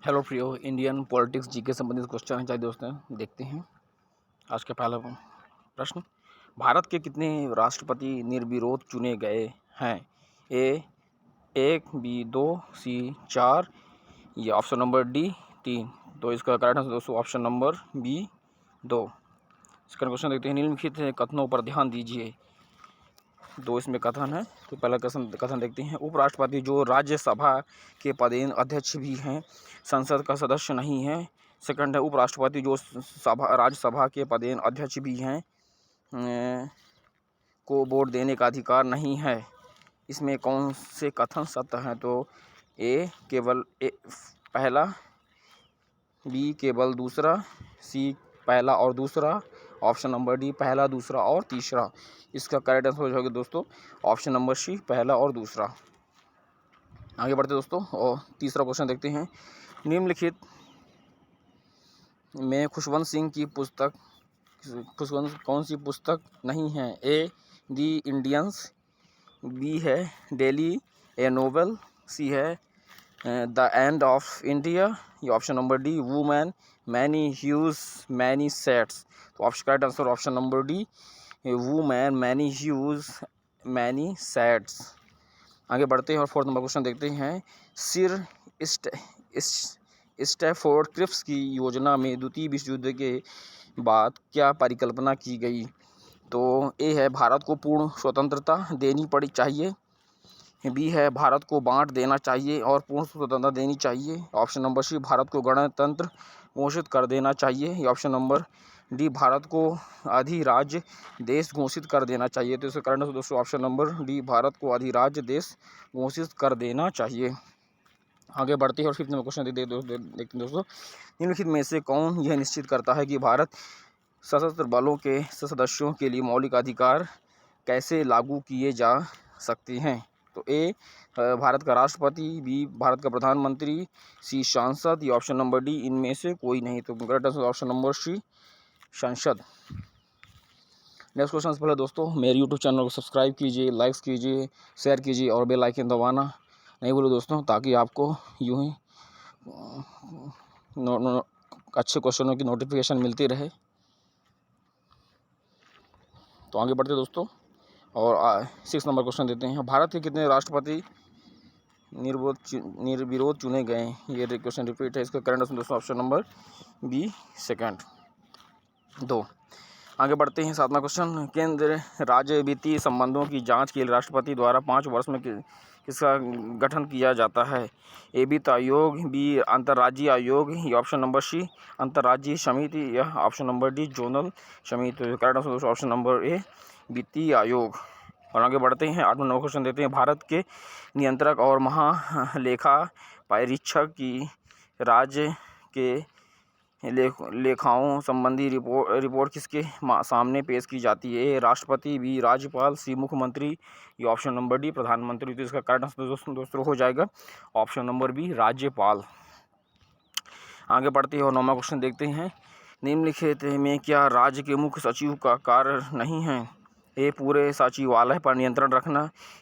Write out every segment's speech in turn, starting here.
Hello प्रियो, Indian politics GK संबंधित question है। चाहिए दोस्तों, देखते हैं आज का पहला प्रश्न। भारत के कितने राष्ट्रपति निर्विरोध चुने गए हैं? ए 1, बी 2, सी 4 या ऑप्शन नंबर डी 3। तो इसका करेक्ट आंसर दोस्तों ऑप्शन नंबर बी 2। इसका क्वेश्चन देखते हैं। निम्नलिखित कथनों पर ध्यान दीजिए। दो इसमें कथन है। तो पहला कथन देखते हैं। उपराष्ट्रपति जो राज्यसभा के पदेन अध्यक्ष भी हैं, संसद का सदस्य नहीं है। सेकंड है, उपराष्ट्रपति जो राज्यसभा के पदेन अध्यक्ष भी हैं, को वोट देने का अधिकार नहीं है। इसमें कौन से कथन सत्य हैं? तो ए केवल पहला, बी केवल दूसरा, सी पहला और दूसरा, ऑप्शन नंबर डी पहला, दूसरा और तीसरा। इसका करेक्ट आंसर हो जाएगा दोस्तों ऑप्शन नंबर सी पहला और दूसरा। आगे बढ़ते दोस्तों और तीसरा क्वेश्चन देखते हैं। निम्नलिखित में खुशवंत सिंह की पुस्तक कौन सी पुस्तक नहीं है? ए दी इंडियंस, बी है डेली ए नोवेल, सी है द एंड ऑफ इंडिया या option number D women many hues many sets. तो option correct answer option number D women many hues many sets. आगे बढ़ते हैं और fourth number question देखते हैं। सिर स्टैफोर्ड क्रिप्स की योजना में द्वितीय विश्व युद्ध के बाद क्या परिकल्पना की गई? तो ए है भारत को पूर्ण स्वतंत्रता देनी पड़ी चाहिए, बी है भारत को बांट देना चाहिए और पूर्ण स्वतंत्रता देनी चाहिए, ऑप्शन नंबर सी भारत को गणतंत्र घोषित कर देना चाहिए या ऑप्शन नंबर डी भारत को अधिराज्य देश घोषित कर देना चाहिए। तो इसका करेक्ट आंसर दोस्तों ऑप्शन नंबर डी भारत को अधिराज्य देश घोषित कर देना चाहिए। आगे बढ़ते हैं और फिफ्थ नंबर क्वेश्चन देखते हैं दोस्तों। निम्नलिखित में से कौन यह निश्चित करता है कि भारत सशस्त्र बलों के सदस्यों के लिए मौलिक अधिकार कैसे लागू किए जा सकते हैं? तो ए भारत का राष्ट्रपति, बी भारत का प्रधानमंत्री, सी सांसद या ऑप्शन नंबर डी इनमें से कोई नहीं। तो correct answer option number C सांसद। नेक्स्ट क्वेश्चन से पहले दोस्तों मेरे यूट्यूब चैनल को सब्सक्राइब कीजिए, लाइक्स कीजिए, शेयर कीजिए और बेल आइकन दबाना नहीं भूलो दोस्तों, ताकि आपको यूं ही अच्छे क्वेश्चनों की नोटिफिकेशन मिलती रहे। तो आगे बढ़ते दोस्तों और 6 नंबर क्वेश्चन देते हैं। भारत के कितने राष्ट्रपति निर्विरोध चुने गए? ये क्वेश्चन रिपीट है। इसका करंट आंसर दोस्तों ऑप्शन नंबर बी सेकंड 2। आगे बढ़ते हैं 7वां क्वेश्चन। केंद्र राज्य वित्तीय संबंधों की जांच के लिए राष्ट्रपति द्वारा 5 वर्ष में किसका गठन किया जाता है? ए वित्त आयोग, बी अंतर्राज्यीय आयोग या ऑप्शन नंबर सी अंतर्राज्यीय समिति या ऑप्शन नंबर डी जोनल समिति। Correct answer option number A वित्तीय आयोग। और आगे बढ़ते हैं 8वां नंबर क्वेश्चन देते हैं। भारत के नियंत्रक और महालेखा परीक्षक की राज्य के लेखाओं संबंधी रिपोर्ट किसके सामने पेश की जाती है? ए राष्ट्रपति, बी राज्यपाल, सी मुख्यमंत्री या ऑप्शन नंबर डी प्रधानमंत्री। तो इसका करेक्ट आंसर दोस्तों हो जाएगा ऑप्शन नंबर बी राज्यपाल। आगे बढ़ते हैं और 9वां क्वेश्चन देखते हैं। निम्नलिखित में क्या राज्य के मुख्य सचिव का कार्य नहीं है? ए पूरे सचिवालय पर नियंत्रण रखना,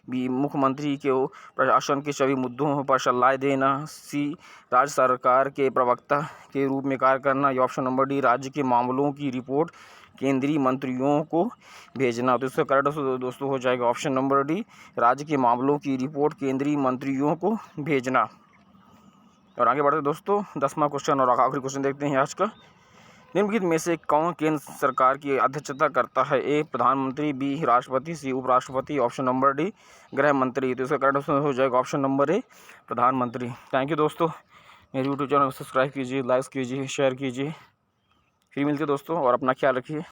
बी मुख्यमंत्री को प्रशासन के सभी मुद्दों पर सलाह देना, सी राज्य सरकार के प्रवक्ता के रूप में कार्य करना या ऑप्शन नंबर डी राज्य के मामलों की रिपोर्ट केंद्रीय मंत्रियों को भेजना। तो इसका करेक्ट दोस्तों हो जाएगा ऑप्शन नंबर डी राज्य के मामलों की रिपोर्ट केंद्रीय मंत्रियों को भेजना। और आगे बढ़ते दोस्तों 10वां क्वेश्चन और आखिरी क्वेश्चन देखते हैं आज का। निम्नलिखित में से कौन केंद्र सरकार की अध्यक्षता करता है? ए प्रधानमंत्री, बी राष्ट्रपति, सी उपराष्ट्रपति, ऑप्शन नंबर डी गृह मंत्री। तो इसका करेक्ट आंसर हो जाएगा ऑप्शन नंबर ए प्रधानमंत्री। थैंक यू दोस्तों, मेरे यूट्यूब चैनल को सब्सक्राइब कीजिए, लाइक कीजिए, शेयर कीजिए। फिर मिलते दोस्तों और अपना ख्याल रखिए।